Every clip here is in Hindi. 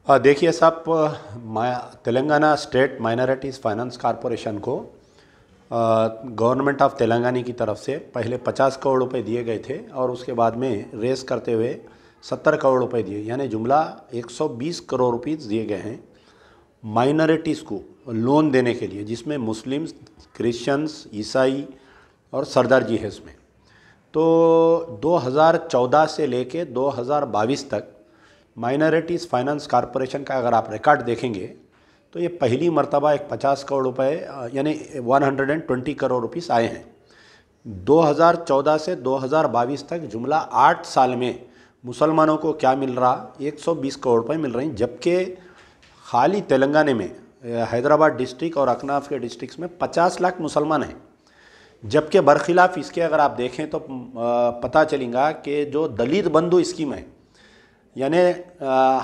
देखिए साहब, Telangana state minorities finance corporation को गवर्नमेंट ऑफ तेलंगाना की तरफ से पहले 50 करोड़ रुपए दिए गए थे और उसके बाद में रेस करते हुए 70 करोड़ रुपए दिए, यानी जुमला 120 करोड़ रुपीज़ दिए गए हैं माइनॉरिटीज़ को लोन देने के लिए, जिसमें मुस्लिम्स, क्रिश्चियंस, ईसाई और सरदार जी है इसमें। तो 2014 से लेके 2022 तक माइनॉरिटीज़ फाइनेंस कॉरपोरेशन का अगर आप रिकॉर्ड देखेंगे तो ये पहली मर्तबा एक 50 करोड़ रुपए यानी 120 करोड़ रुपीस आए हैं। 2014 से 2022 तक जुमला 8 साल में मुसलमानों को क्या मिल रहा, 120 करोड़ रुपए मिल रही, जबकि खाली तेलंगाना में हैदराबाद डिस्ट्रिक्ट और अकनाफ के डिस्ट्रिक्ट में 50 लाख मुसलमान हैं। जबकि बरखिलाफ़ इसके अगर आप देखें तो पता चलेगा कि जो दलित बंधु स्कीम है, यानी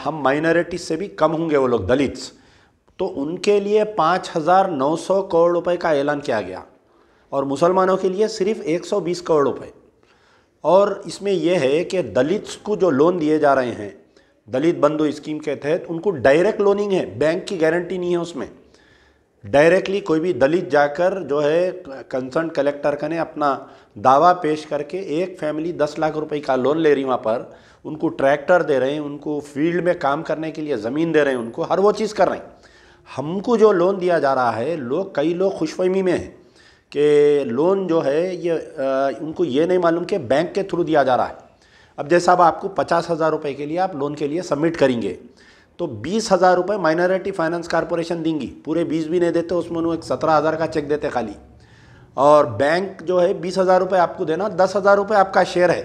हम माइनॉरिटी से भी कम होंगे वो लोग दलित्स, तो उनके लिए 5,900 करोड़ रुपए का ऐलान किया गया और मुसलमानों के लिए सिर्फ 120 करोड़ रुपए। और इसमें यह है कि दलित्स को जो लोन दिए जा रहे हैं दलित बंधु स्कीम के तहत, उनको डायरेक्ट लोनिंग है, बैंक की गारंटी नहीं है उसमें। डायरेक्टली कोई भी दलित जाकर जो है कंसर्न कलेक्टर का ने अपना दावा पेश करके एक फैमिली 10 लाख रुपए का लोन ले रही, वहाँ पर उनको ट्रैक्टर दे रहे हैं, उनको फील्ड में काम करने के लिए ज़मीन दे रहे हैं, उनको हर वो चीज़ कर रहे हैं। हमको जो लोन दिया जा रहा है, कई लोग खुशफहमी में हैं कि लोन जो है ये उनको ये नहीं मालूम कि बैंक के थ्रू दिया जा रहा है। अब जैसा अब आपको 50,000 रुपये के लिए आप लोन के लिए सबमिट करेंगे तो 20,000 रुपये माइनॉरिटी फाइनेंस कॉरपोरेशन देंगी, पूरे 20 भी नहीं देते, उसमें उन्होंने 17,000 का चेक देते खाली। और बैंक जो है 20,000 रुपये आपको देना, 10,000 रुपये आपका शेयर है।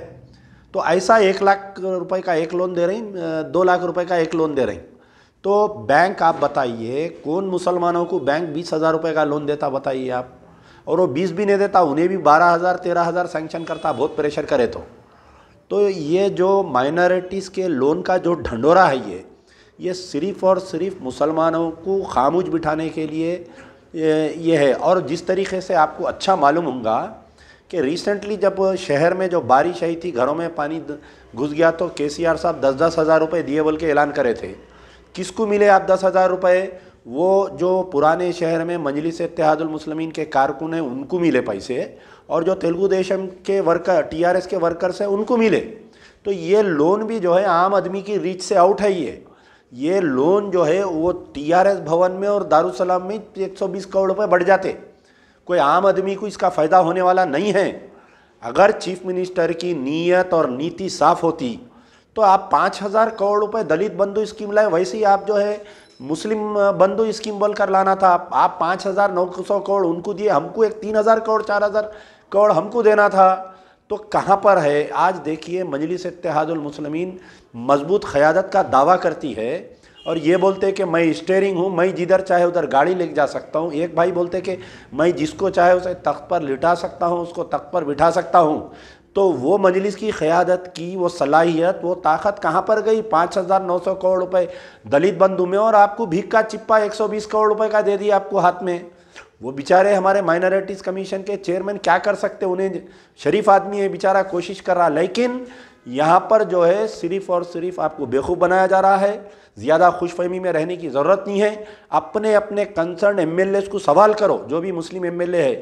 तो ऐसा 1 लाख रुपए का एक लोन दे रही, 2 लाख रुपए का एक लोन दे रही। तो बैंक आप बताइए कौन मुसलमानों को बैंक 20,000 रुपये का लोन देता, बताइए आप। और वो 20 भी नहीं देता, उन्हें भी 12,000 13,000 सैंक्शन करता, बहुत प्रेशर करे तो ये जो माइनॉरिटीज़ के लोन का जो ढंढोरा है ये सिर्फ़ और सिर्फ मुसलमानों को खामोश बिठाने के लिए ये है। और जिस तरीके से आपको अच्छा मालूम होगा कि रिसेंटली जब शहर में जो बारिश आई थी, घरों में पानी घुस गया, तो केसीआर साहब 10-10 हज़ार रुपये दिए बोल के ऐलान करे थे। किसको मिले आप 10,000 रुपये? वो जो पुराने शहर में मजलिस इत्तेहादुल मुस्लिमीन के कारकुन हैं उनको मिले पैसे, और जो तेलुगु देशम के वर्कर, टीआरएस के वर्कर्स हैं उनको मिले। तो ये लोन भी जो है आम आदमी की रीच से आउट है। ये लोन जो है वो टीआरएस भवन में और दारुसलाम में 120 करोड़ रुपए बढ़ जाते, कोई आम आदमी को इसका फ़ायदा होने वाला नहीं है। अगर चीफ मिनिस्टर की नीयत और नीति साफ होती तो आप 5,000 करोड़ रुपए दलित बंधु स्कीम लाए, वैसे ही आप जो है मुस्लिम बंधु स्कीम बोल कर लाना था। आप 5,900 करोड़ उनको दिए, हमको एक 3,000 करोड़ 4,000 करोड़ हमको देना था। तो कहाँ पर है आज? देखिए, मजलिस इत्तेहादुल मुस्लिमीन मजबूत क़यादत का दावा करती है और ये बोलते कि मैं स्टीयरिंग हूँ, मैं जिधर चाहे उधर गाड़ी ले जा सकता हूँ। एक भाई बोलते कि मैं जिसको चाहे उसे तख्त पर लिटा सकता हूँ, उसको तख्त पर बिठा सकता हूँ। तो वो मजलिस की क़यादत की वो सलाहियत, वो ताकत कहाँ पर गई? 5,900 करोड़ रुपए दलित बंधु में, और आपको भीख का चिप्पा 120 करोड़ रुपए का दे दिया आपको हाथ में। वो बेचारे हमारे माइनॉरिटीज़ कमीशन के चेयरमैन क्या कर सकते? उन्हें शरीफ आदमी है बेचारा, कोशिश कर रहा, लेकिन यहाँ पर जो है सिर्फ़ और सिर्फ आपको बेवकूफ़ बनाया जा रहा है। ज़्यादा खुशफहमी में रहने की ज़रूरत नहीं है। अपने अपने कंसर्न एमएलए को सवाल करो, जो भी मुस्लिम एमएलए है,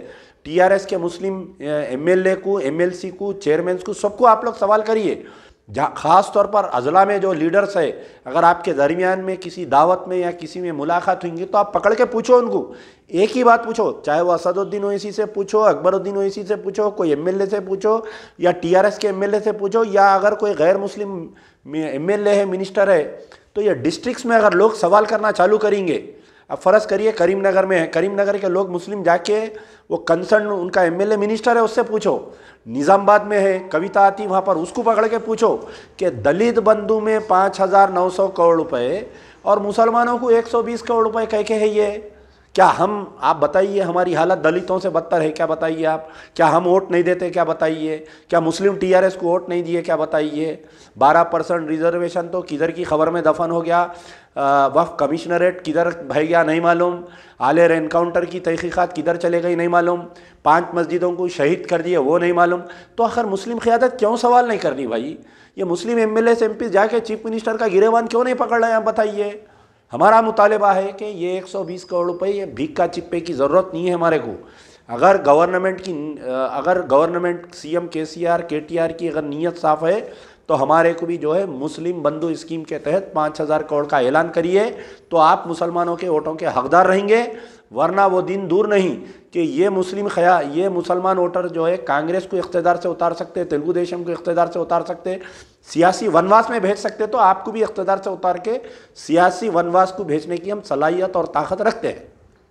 टीआरएस के मुस्लिम एमएलए को, एमएलसी को, चेयरमैन को, सबको आप लोग सवाल करिए। जहाँ ख़ास तौर पर अजला में जो लीडर्स है, अगर आपके दरमियान में किसी दावत में या किसी में मुलाकात होंगी तो आप पकड़ के पूछो उनको, एक ही बात पूछो, चाहे वो असदुद्दीन ओवैसी से पूछो, अकबरुद्दीन ओवैसी से पूछो, कोई एमएलए से पूछो, या टीआरएस के एमएलए से पूछो, या अगर कोई गैर मुस्लिम एमएलए है, मिनिस्टर है, तो ये डिस्ट्रिक्ट्स में अगर लोग सवाल करना चालू करेंगे। अब फ़र्ज़ करिए करीमनगर में है, करीमनगर के लोग मुस्लिम जाके वो कंसर्न उनका एमएलए मिनिस्टर है उससे पूछो। निज़ामाबाद में है, कविता आती वहाँ पर, उसको पकड़ के पूछो कि दलित बंधु में 5,900 करोड़ रुपए और मुसलमानों को 120 करोड़ रुपए कह के है ये। क्या हम, आप बताइए, हमारी हालत दलितों से बदतर है क्या? बताइए आप। क्या हम वोट नहीं देते क्या? बताइए। क्या मुस्लिम टीआरएस को वोट नहीं दिए क्या? बताइए। 12% रिजर्वेशन तो किधर की खबर में दफन हो गया, वफ़ कमिश्नरेट किधर भाग गया नहीं मालूम, आलेर एनकाउंटर की तहकीक़ात किधर चले गई नहीं मालूम, 5 मस्जिदों को शहीद कर दिए वो नहीं मालूम। तो आखिर मुस्लिम क़यादत क्यों सवाल नहीं करनी भाई? ये मुस्लिम एमएलए एमपी जाके चीफ मिनिस्टर का गिरेबान क्यों नहीं पकड़ रहे हैं? आप बताइए। हमारा मुतालबा है कि ये 120 करोड़ रुपए ये भीख का चिप्पे की ज़रूरत नहीं है हमारे को। अगर गवर्नमेंट सीएम केसीआर केटीआर की अगर नीयत साफ है तो हमारे को भी जो है मुस्लिम बंधु स्कीम के तहत 5,000 करोड़ का ऐलान करिए, तो आप मुसलमानों के वोटों के हकदार रहेंगे। वरना वो दिन दूर नहीं कि ये मुसलमान वोटर जो है कांग्रेस को इख्तिदार से उतार सकते, तेलुगु देशम को इख्तिदार से उतार सकते, सियासी वनवास में भेज सकते, तो आपको भी इख्तिदार से उतार के सियासी वनवास को भेजने की हम सलाहियत और ताकत रखते हैं।